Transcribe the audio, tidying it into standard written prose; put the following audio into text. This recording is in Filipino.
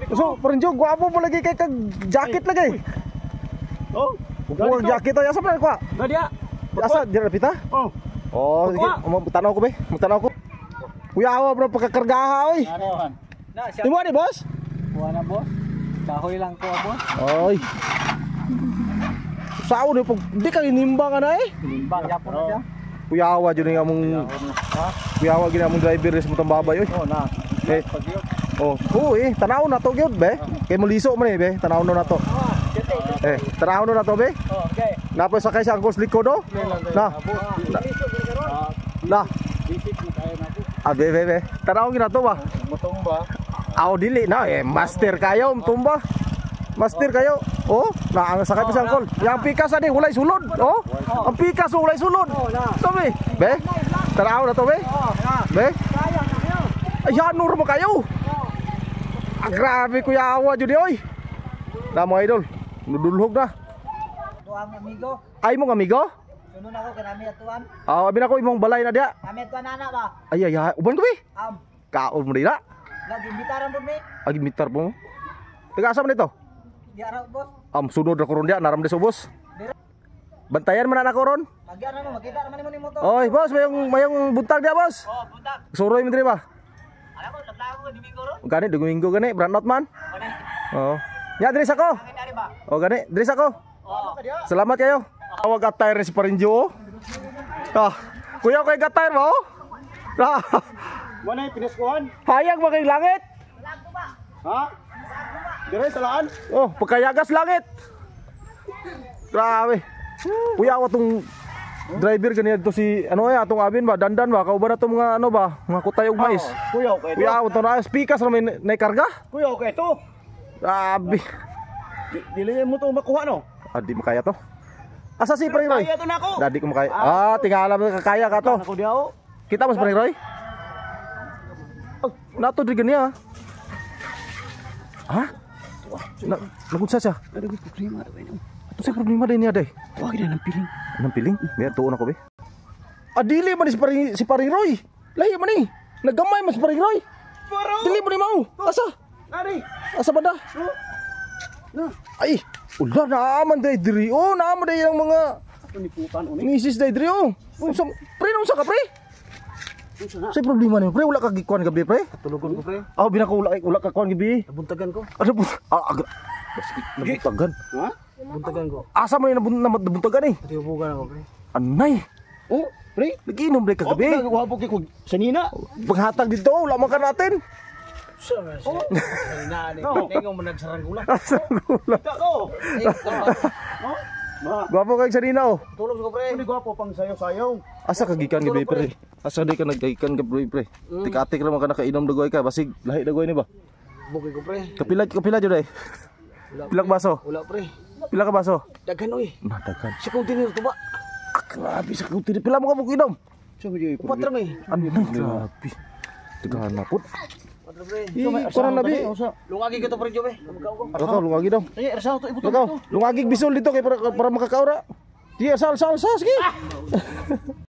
So, perenjo gua apa mo lagi kay kag jacket lagi. Oh. Gua jacket to asa pa ko. Enggak dia. Asa dira pita? Oh. Oh, sige, mo tanaw ko be. Tanaw ko. Kuya awa bro pagkakargaha oy. Narohan. Timo ni boss? Kuha na boss. Kahoy lang ko boss. Oy. Sao ni pag di ka inimbang na eh. Nimbang yapon na siya. Kuya awa jud nga mong kuya awa gina mong driver sa mutang babay oy. Oh na. Eh. Oh, tanaw na to gyud be. Kay muliso man be, tanaw na to. Tanaw na to be. Oh, okay. Napay sakay sa angkos likod do. Na. Na. Visit mo tayo na po. Be. Tanaw gina to ba? Motong ba? Aw dili na master kayo tumba. Master kayo. Oh, na ang sakay pa sa angkol. Yang pikas adi walay sulod. Oh. Ang pikas walay sulod. Sabi, be. Tanaw na to be. Be. Ayan nur mo kayo. Grabe kuya awa jud oy. Na mga idol, nudulhog na. Tuang amigo. Ay mong amigo? Sunod ako kanami atuan. Abi na ko imong balay na dia. Kami atuan anak ba? Ay uban ko bi. Kaon mo dira. Lagi bitaran po mi. Agi mitar mo. Taga asa man dito? Di araw boss. Sunod ra ko ron dia naram de subos. Bantayan man na ko ron. Pagi ano mo makita naman mo ni motor. Oy, boss, mayong buntag dia, boss. Oh, buntag. Suroy mi diri ba? Alam mo laglago ko Domingo ron. Gani Domingo gani, brand out man. Oo. Ya diri sa ko. Kani ba? Oh, gani, diri sa ko. Oh. Salamat kayo. Awag attire ni si Parinjo. Kuya kay gatire mo. Mana piniskuhan? Hayag ba kay langit? Lago ba? Ha? Dire sa laan? Oh, pagkayagas langit. Grabe. Kuya ako tong driver ganyan to si atong abin ba dandan ba kauban na to mga ba mga kutay ug mais. Kuya okay to. Kuya ako to na speakers na may naikarga. Kuya okay to. Grabe. Dili mo to makuha no. Di makaya to. Asa si Paring Roy? Kaya to nako. Dadi ko makaya. Tingala mo kakaya ka to. Ako diao. Kita mas Paring Roy? Nato di gani ha. Nagunsa siya. Ada problema ada ini. Ito si problema din niya day. Wag na nang piling. Anong piling? May tuon ako be. Dili man si Paring Roy. Lahi man ni. Nagamay man si Paring Roy. Dili mo ni mau. Asa? Ari. Asa ba da? Ay, ulah naaman day diri. Oh, naaman day ang mga Puniputan uni. misis day diri. Oh, pre unsa ka pre? Sa problema ni pre, wala ka gikuan gabi pre. Tulugon ko pre. Binako wala ka kuan gabi. Buntagan ko. Ano po? Nabuntagan. Ha? Buntagan ko. Asa man nabuntagan eh? Tiubugan ako pre. Anay. Oh, pre. Nagiinom day ka gabi. Wabo ko sanina. Paghatag dito, wala man ka natin. Oh. Nengo mo nagsaranggulan. Saranggulan. Ako. Gwapo kay Sarina oh. Tulog ko pre. Hindi gwapo pang sayaw-sayaw. Asa kagikan gabi pre? Asa day ka naggikan gabi pre? Tik-atik ra man ka nakainom dagoy ka, basig lahi dagoy ni ba? Bukay ko pre. Kapila jud ay. Pilang baso? Wala pre. Pila ka baso? Daghan oy. Nadagan. Si container to ba? Grabe sa kuti. Pila mo ka inom? Sabi di. Upat ra may. Ano grabe. Daghan na pud. Upat ra pre. Kurang labi. Lungagi ka to pre Jobe. Ikaw lungagi daw. Ay, ersaw to ibuto. Ikaw lungagi bisol dito kay para makakaura. Di sal sige.